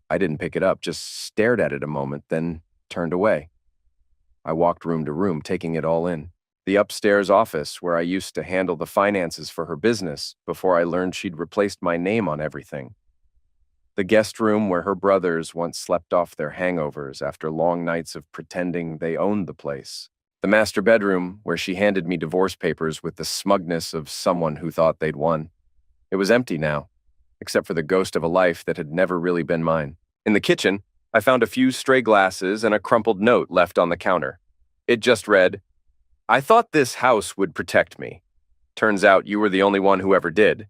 I didn't pick it up, just stared at it a moment, then turned away. I walked room to room, taking it all in. The upstairs office, where I used to handle the finances for her business before I learned she'd replaced my name on everything. The guest room where her brothers once slept off their hangovers after long nights of pretending they owned the place. The master bedroom where she handed me divorce papers with the smugness of someone who thought they'd won. It was empty now, except for the ghost of a life that had never really been mine. In the kitchen, I found a few stray glasses and a crumpled note left on the counter. It just read, "I thought this house would protect me. Turns out you were the only one who ever did."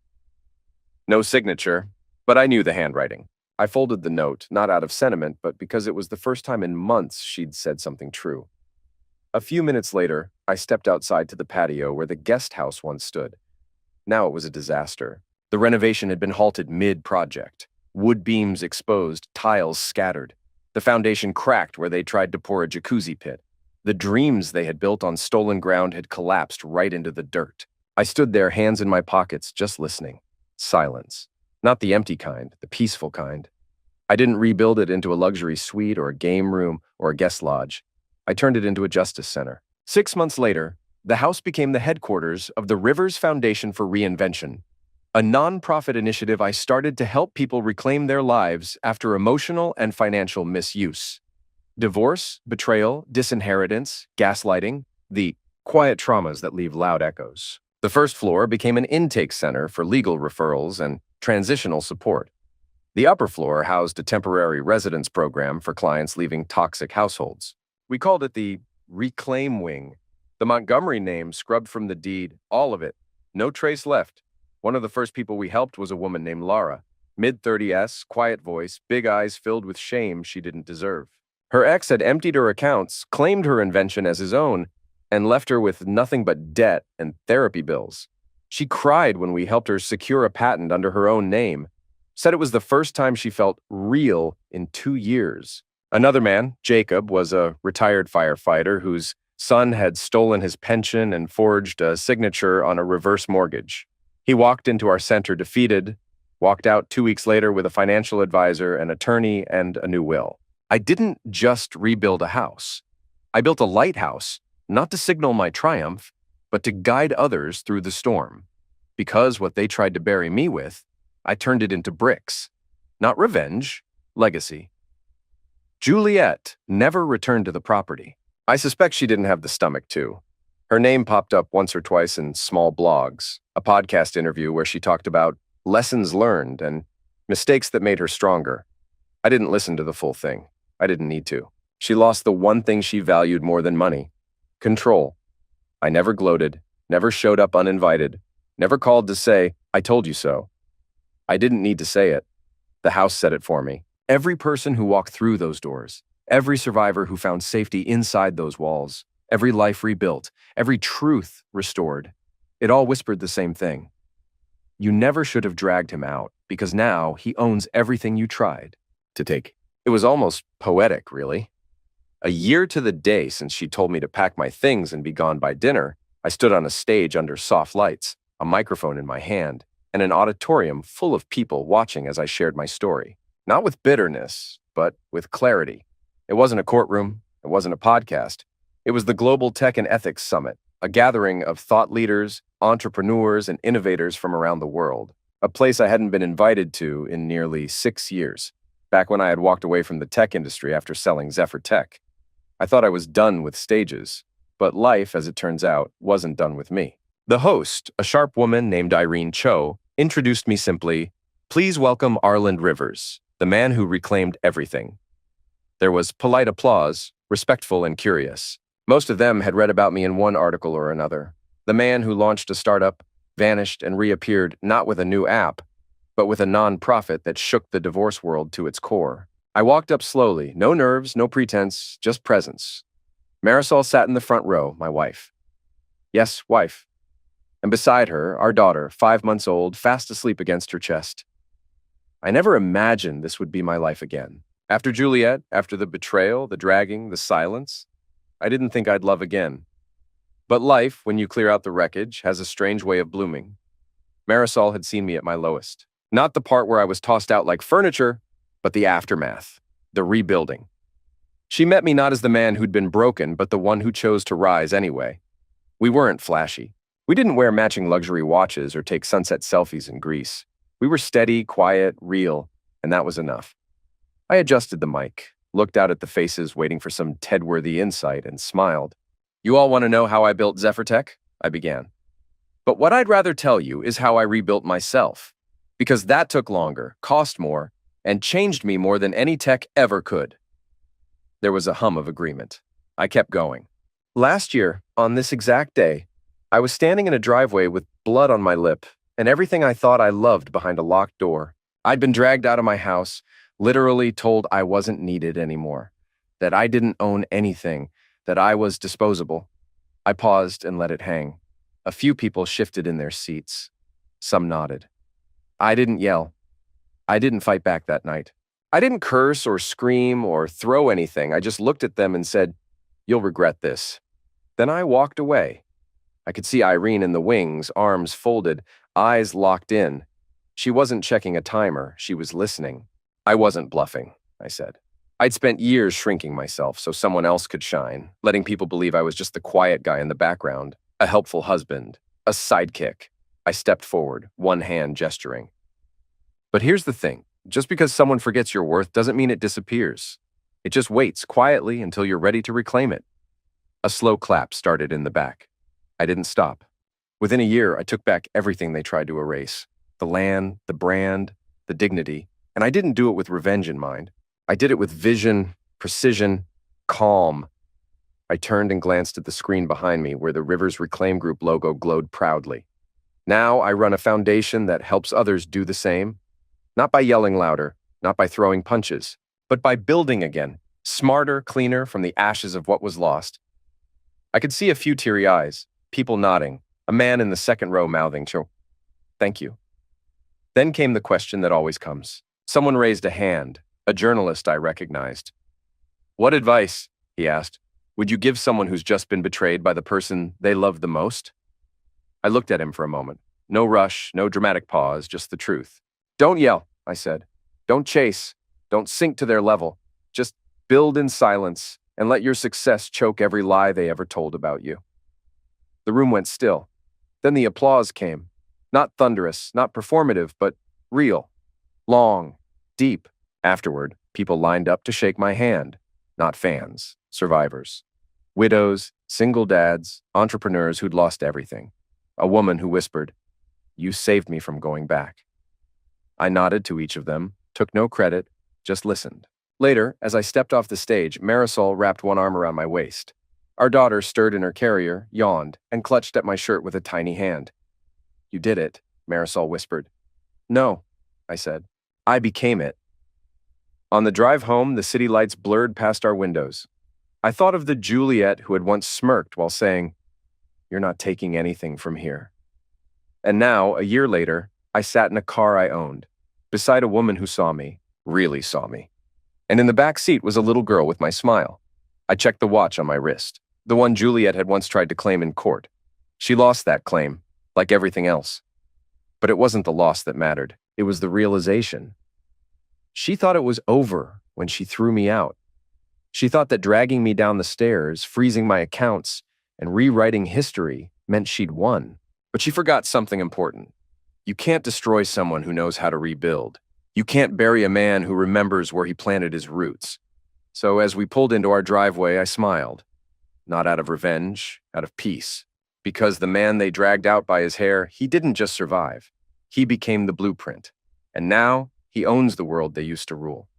No signature, but I knew the handwriting. I folded the note, not out of sentiment, but because it was the first time in months she'd said something true. A few minutes later, I stepped outside to the patio where the guest house once stood. Now it was a disaster. The renovation had been halted mid-project. Wood beams exposed, tiles scattered. The foundation cracked where they tried to pour a jacuzzi pit. The dreams they had built on stolen ground had collapsed right into the dirt. I stood there, hands in my pockets, just listening. Silence. Not the empty kind, the peaceful kind. I didn't rebuild it into a luxury suite or a game room or a guest lodge. I turned it into a justice center. 6 months later, the house became the headquarters of the Rivers Foundation for Reinvention, a nonprofit initiative I started to help people reclaim their lives after emotional and financial misuse. Divorce, betrayal, disinheritance, gaslighting, the quiet traumas that leave loud echoes. The first floor became an intake center for legal referrals and transitional support. The upper floor housed a temporary residence program for clients leaving toxic households. We called it the Reclaim Wing. The Montgomery name scrubbed from the deed, all of it. No trace left. One of the first people we helped was a woman named Laura. Mid-30s, quiet voice, big eyes filled with shame she didn't deserve. Her ex had emptied her accounts, claimed her invention as his own, and left her with nothing but debt and therapy bills. She cried when we helped her secure a patent under her own name. Said it was the first time she felt real in 2 years. Another man, Jacob, was a retired firefighter whose son had stolen his pension and forged a signature on a reverse mortgage. He walked into our center defeated, walked out 2 weeks later with a financial advisor, an attorney, and a new will. I didn't just rebuild a house. I built a lighthouse, not to signal my triumph, but to guide others through the storm. Because what they tried to bury me with, I turned it into bricks. Not revenge, legacy. Juliet never returned to the property. I suspect she didn't have the stomach to. Her name popped up once or twice in small blogs, a podcast interview where she talked about lessons learned and mistakes that made her stronger. I didn't listen to the full thing. I didn't need to. She lost the one thing she valued more than money: control. I never gloated, never showed up uninvited, never called to say, "I told you so." I didn't need to say it. The house said it for me. Every person who walked through those doors, every survivor who found safety inside those walls, every life rebuilt, every truth restored, it all whispered the same thing. You never should have dragged him out, because now he owns everything you tried to take. It was almost poetic, really. A year to the day since she told me to pack my things and be gone by dinner, I stood on a stage under soft lights, a microphone in my hand, and an auditorium full of people watching as I shared my story. Not with bitterness, but with clarity. It wasn't a courtroom. It wasn't a podcast. It was the Global Tech and Ethics Summit, a gathering of thought leaders, entrepreneurs, and innovators from around the world, a place I hadn't been invited to in nearly 6 years, back when I had walked away from the tech industry after selling Zephyr Tech. I thought I was done with stages, But life, as it turns out, wasn't done with me. The host, a sharp woman named Irene Cho, introduced me simply, "Please welcome Arland Rivers, the man who reclaimed everything." There was polite applause, respectful and curious. Most of them had read about me in one article or another. The man who launched a startup, vanished and reappeared not with a new app, but with a non-profit that shook the divorce world to its core. I walked up slowly, no nerves, no pretense, just presence. Marisol sat in the front row, my wife. Yes, wife. And beside her, our daughter, 5 months old, fast asleep against her chest. I never imagined this would be my life again. After Juliet, after the betrayal, the dragging, the silence, I didn't think I'd love again. But life, when you clear out the wreckage, has a strange way of blooming. Marisol had seen me at my lowest. Not the part where I was tossed out like furniture, but the aftermath, the rebuilding. She met me not as the man who'd been broken, but the one who chose to rise anyway. We weren't flashy. We didn't wear matching luxury watches or take sunset selfies in Greece. We were steady, quiet, real, and that was enough. I adjusted the mic, looked out at the faces waiting for some TED-worthy insight, and smiled. "You all want to know how I built Zephyrtech?" I began. "But what I'd rather tell you is how I rebuilt myself, because that took longer, cost more, and changed me more than any tech ever could." There was a hum of agreement. I kept going. Last year, on this exact day, I was standing in a driveway with blood on my lip and everything I thought I loved behind a locked door. I'd been dragged out of my house, literally told I wasn't needed anymore, that I didn't own anything, that I was disposable. I paused and let it hang. A few people shifted in their seats. Some nodded. I didn't yell. I didn't fight back that night. I didn't curse or scream or throw anything. I just looked at them and said, "You'll regret this." Then I walked away. I could see Irene in the wings, arms folded, eyes locked in. She wasn't checking a timer. She was listening. "I wasn't bluffing," I said. I'd spent years shrinking myself so someone else could shine, letting people believe I was just the quiet guy in the background, a helpful husband, a sidekick. I stepped forward, one hand gesturing. But here's the thing. Just because someone forgets your worth doesn't mean it disappears. It just waits quietly until you're ready to reclaim it. A slow clap started in the back. I didn't stop. Within a year, I took back everything they tried to erase. The land, the brand, the dignity. And I didn't do it with revenge in mind. I did it with vision, precision, calm. I turned and glanced at the screen behind me where the Rivers Reclaim Group logo glowed proudly. Now I run a foundation that helps others do the same. Not by yelling louder, not by throwing punches, but by building again, smarter, cleaner from the ashes of what was lost. I could see a few teary eyes, people nodding, a man in the second row mouthing, "Thank you." Then came the question that always comes. Someone raised a hand, a journalist I recognized. "What advice," he asked, "would you give someone who's just been betrayed by the person they loved the most?" I looked at him for a moment. No rush, no dramatic pause, just the truth. "Don't yell," I said. "Don't chase. Don't sink to their level. Just build in silence and let your success choke every lie they ever told about you." The room went still. Then the applause came. Not thunderous, not performative, but real. Long, deep. Afterward, people lined up to shake my hand. Not fans, survivors. Widows, single dads, entrepreneurs who'd lost everything. A woman who whispered, "You saved me from going back." I nodded to each of them, took no credit, just listened. Later, as I stepped off the stage, Marisol wrapped one arm around my waist. Our daughter stirred in her carrier, yawned, and clutched at my shirt with a tiny hand. "You did it," Marisol whispered. "No," I said. "I became it." On the drive home, the city lights blurred past our windows. I thought of the Juliet who had once smirked while saying, "You're not taking anything from here." And now, a year later, I sat in a car I owned, beside a woman who saw me, really saw me. And in the back seat was a little girl with my smile. I checked the watch on my wrist, the one Juliet had once tried to claim in court. She lost that claim, like everything else. But it wasn't the loss that mattered. It was the realization. She thought it was over when she threw me out. She thought that dragging me down the stairs, freezing my accounts, and rewriting history meant she'd won. But she forgot something important. You can't destroy someone who knows how to rebuild. You can't bury a man who remembers where he planted his roots. So as we pulled into our driveway, I smiled. not out of revenge, out of peace. Because the man they dragged out by his hair, he didn't just survive. He became the blueprint. And now, he owns the world they used to rule.